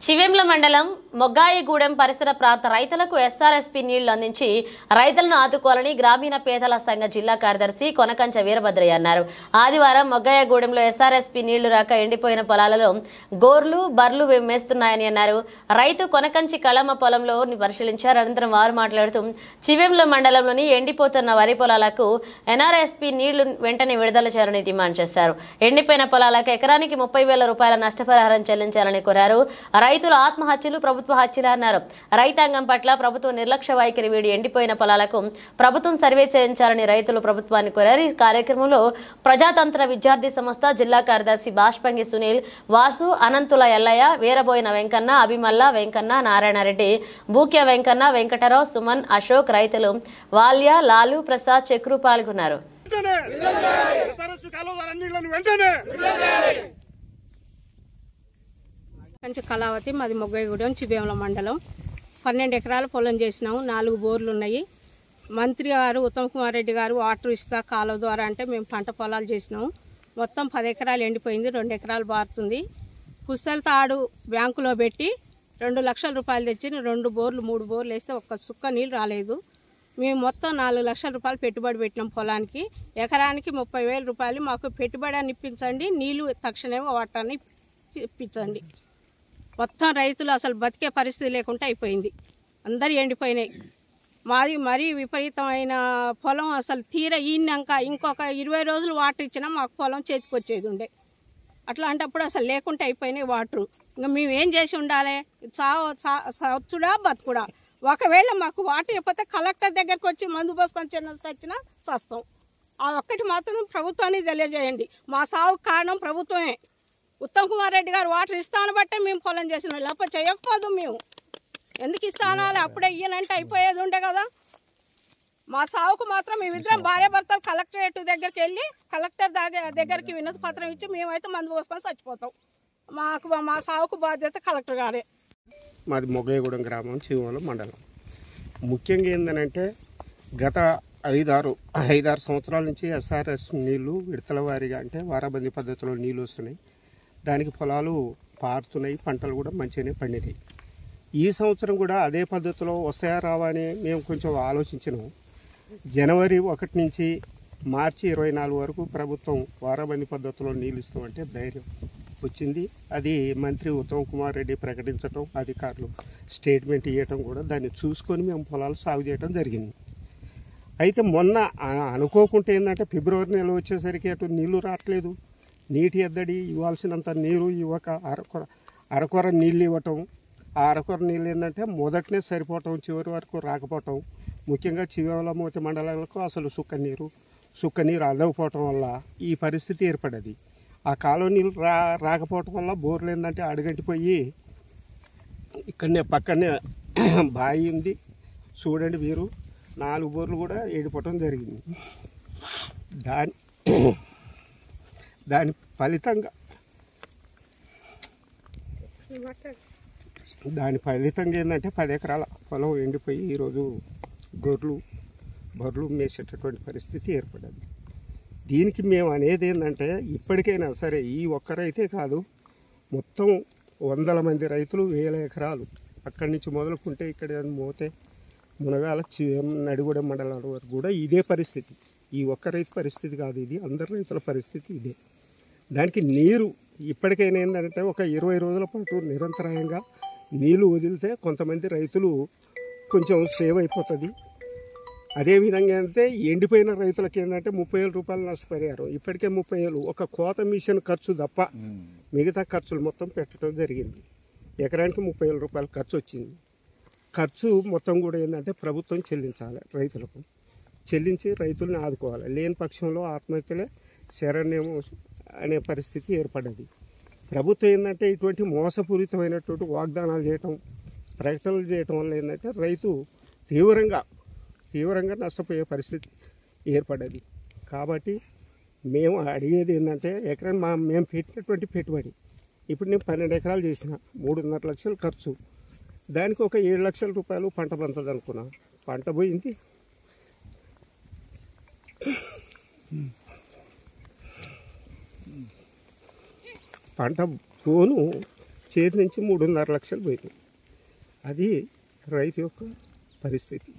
చివెంల మండలం మొగ్గాయిగూడెం పరిసర ప్రాంత రైతులకు ఎస్ఆర్ఎస్పీ నీళ్లు అందించి రైతులను ఆదుకోవాలని గ్రామీణ పేదల సంఘ జిల్లా కార్యదర్శి కొనకంచ వీరభద్రయ్య అన్నారు. ఆదివారం మొగ్గాయిగూడెంలో ఎస్ఆర్ఎస్పీ నీళ్లు రాక ఎండిపోయిన పొలాలలో గోర్లు బర్లు మేస్తున్నాయని అన్నారు. రైతు కొనకంచి కళమ్మ పొలంలో పరిశీలించారు. అనంతరం వారు మాట్లాడుతూ చివెంల మండలంలోని ఎండిపోతున్న వరి పొలాలకు ఎన్ఆర్ఎస్పీ నీళ్లు వెంటనే విడుదల చేయాలని డిమాండ్ చేశారు. ఎండిపోయిన పొలాలకు ఎకరానికి 30,000 రూపాయల నష్టపరిహారం చెల్లించాలని కోరారు. రైతుల ఆత్మహత్యలు ప్రభుత్వ హత్యలు అన్నారు. రైతాంగం పట్ల ప్రభుత్వం నిర్లక్ష్య వైఖరి వీడి ఎండిపోయిన పొలాలకు ప్రభుత్వం సర్వే చేయించాలని రైతులు ప్రభుత్వాన్ని కోరారు. ఈ కార్యక్రమంలో ప్రజాతంత్ర విద్యార్థి సంస్థ జిల్లా కార్యదర్శి బాష్పంగి సునీల్, వాసు, అనంతుల ఎల్లయ్య, వీరబోయిన వెంకన్న, అభిమల్ల వెంకన్న, నారాయణరెడ్డి, బూక్య వెంకన్న, వెంకటరావు, సుమన్, అశోక్, రైతులు వాల్య, లాలు, ప్రసాద్, చక్రు పాల్గొన్నారు. కంచి కళావతి, మాది మొగ్గాయిగూడెం, చివెంల మండలం. 12 ఎకరాల పొలం చేసినాము. 4 బోర్లు ఉన్నాయి. మంత్రి గారు ఉత్తమ్ కుమార్ రెడ్డి గారు వాటర్ ఇస్తా కాలువ ద్వారా అంటే మేము పంట పొలాలు చేసినాము. మొత్తం 10 ఎకరాలు ఎండిపోయింది, 2 ఎకరాలు బారుతుంది. కుస్తల తాడు బ్యాంకులో పెట్టి 2 లక్షల రూపాయలు తెచ్చి 2 బోర్లు 3 బోర్లు వేస్తే ఒక్క సుక్క నీళ్ళు రాలేదు. మేము మొత్తం 4 లక్షల రూపాయలు పెట్టుబడి పెట్టినాం పొలానికి. ఎకరానికి 30,000 రూపాయలు మాకు పెట్టుబడి అని ఇప్పించండి, నీళ్లు తక్షణమే వాటాన్ని ఇప్పించండి. మొత్తం రైతులు అసలు బతికే పరిస్థితి లేకుండా అయిపోయింది. అందరు ఎండిపోయినాయి. మాది మరీ విపరీతమైన పొలం. అసలు తీర ఈనాక ఇంకొక 20 రోజులు వాటర్ ఇచ్చినా మాకు పొలం చేతికి వచ్చేది ఉండే. అట్లాంటప్పుడు అసలు లేకుండా అయిపోయినాయి వాటరు. ఇంకా మేము ఏం చేసి ఉండాలి? సచ్చుడా బతుకుడా? ఒకవేళ మాకు వాటర్ ఇవ్వకపోతే కలెక్టర్ దగ్గరికి వచ్చి మందు పోసుకొని సచ్చినా చస్తాం. ఆ ఒక్కటి మాత్రం ప్రభుత్వాన్ని తెలియజేయండి. మా సాగుకు కారణం ప్రభుత్వమే. ఉత్తమ్ కుమార్ రెడ్డి గారు వాటర్ ఇస్తాను బట్టే మేము పొలం చేసినాం, లేకపోతే చేయకపోదు. మేము ఎందుకు ఇస్తానాలి? అప్పుడే ఇయ్యనంటే అయిపోయేది ఉండే కదా. మా సాగుకు మాత్రం మేమిద్దరం భార్య భర్తలు కలెక్టరేట్ దగ్గరికి వెళ్ళి కలెక్టర్ దగ్గరికి వినతి పత్రం ఇచ్చి మేమైతే మందు పోసుకొని చచ్చిపోతాం. మా సాగుకు బాధ్యత కలెక్టర్ గారే. మాది మొగ్గాయిగూడెం గ్రామం, చివెంల మండలం. ముఖ్యంగా ఏంటంటే గత 5-6 సంవత్సరాల నుంచి ఎస్ఆర్ఎస్ నీళ్లు విడతల వారీగా అంటే వారాబందీ పద్ధతిలో నీళ్ళు వస్తున్నాయి. దానికి పొలాలు పారుతున్నాయి, పంటలు కూడా మంచిగానే పండినాయి. ఈ సంవత్సరం కూడా అదే పద్ధతిలో వస్తాయా రావా అని మేము కొంచెం ఆలోచించినాము. జనవరి 1 నుంచి మార్చి 24 వరకు ప్రభుత్వం వారాబందీ పద్ధతిలో నీళ్ళు ఇస్తామంటే ధైర్యం వచ్చింది. అది మంత్రి ఉత్తమ్ కుమార్ రెడ్డి ప్రకటించడం, అధికారులు స్టేట్మెంట్ ఇవ్వటం కూడా దాన్ని చూసుకొని మేము పొలాలు సాగు చేయడం జరిగింది. అయితే మొన్న అనుకోకుండా ఏంటంటే ఫిబ్రవరి నెల వచ్చేసరికి అటు నీళ్లు రావట్లేదు. నీటి ఎద్దడి, ఇవ్వాల్సినంత నీరు ఇవ్వక అరకొర నీళ్ళు ఇవ్వటం. ఆ అరకొర నీళ్ళు ఏంటంటే మొదటనే సరిపోవటం, చివరి వరకు రాకపోవటం. ముఖ్యంగా చివెంల మూతి మండలాలకు అసలు సుక్క నీరు అందకపోవటం వల్ల ఈ పరిస్థితి ఏర్పడేది. ఆ కాలువ నీళ్ళు రాకపోవటం వల్ల బోర్లు ఏంటంటే అడుగంటిపోయి ఇక్కడనే పక్కనే బావి ఉంది చూడండి మీరు. 4 బోర్లు కూడా ఎండిపోవటం జరిగింది. దాని ఫలితంగా ఏంటంటే 10 ఎకరాల పొలం ఎండిపోయి ఈరోజు గొర్రెలు బర్రెలు మేసేటటువంటి పరిస్థితి ఏర్పడింది. దీనికి మేము అనేది ఏంటంటే ఇప్పటికైనా సరే ఈ ఒక్కరైతే కాదు, మొత్తం 100 మంది రైతులు 1000 ఎకరాలు అక్కడి నుంచి మొదలుకుంటే ఇక్కడ మోతే మునగాల నడిగూడెం మండలాల వరకు కూడా ఇదే పరిస్థితి. ఈ ఒక్క రైతు పరిస్థితి కాదు, ఇది అందరి రైతుల పరిస్థితి ఇదే. దానికి నీరు ఇప్పటికైనా ఏంటంటే ఒక 20 రోజుల పాటు నిరంతరాయంగా నీళ్లు వదిలితే కొంతమంది రైతులు కొంచెం సేవ్ అయిపోతుంది. అదేవిధంగా అయితే ఎండిపోయిన రైతులకి ఏంటంటే 30,000 రూపాయలు నష్టపరిహారం. ఇప్పటికే 30,000 ఒక కోత మిషన్ ఖర్చు తప్ప మిగతా ఖర్చులు మొత్తం పెట్టడం జరిగింది. ఎకరానికి 30,000 రూపాయలు ఖర్చు వచ్చింది. ఖర్చు మొత్తం కూడా ఏంటంటే ప్రభుత్వం చెల్లించాలి, రైతులకు చెల్లించి రైతులను ఆదుకోవాలి. లేని పక్షంలో ఆత్మహత్యలే శరణ్యము అనే పరిస్థితి ఏర్పడ్డది. ప్రభుత్వం ఏంటంటే ఇటువంటి మోసపూరితమైనటువంటి వాగ్దానాలు చేయటం, ప్రకటనలు చేయటం వల్ల ఏంటంటే రైతు తీవ్రంగా నష్టపోయే పరిస్థితి ఏర్పడ్డది. కాబట్టి మేము అడిగేది ఏంటంటే మేము పెట్టినటువంటి పెట్టుబడి ఇప్పుడు నేను 12 ఎకరాలు చేసిన 3.5 లక్షలు ఖర్చు. దానికి ఒక 7 లక్షల రూపాయలు పంట పంచదు అనుకున్నా. పంట పోయింది. పంట పోను చేతి నుంచి 3.5 లక్షలు పోయింది. అది రైతు యొక్క పరిస్థితి.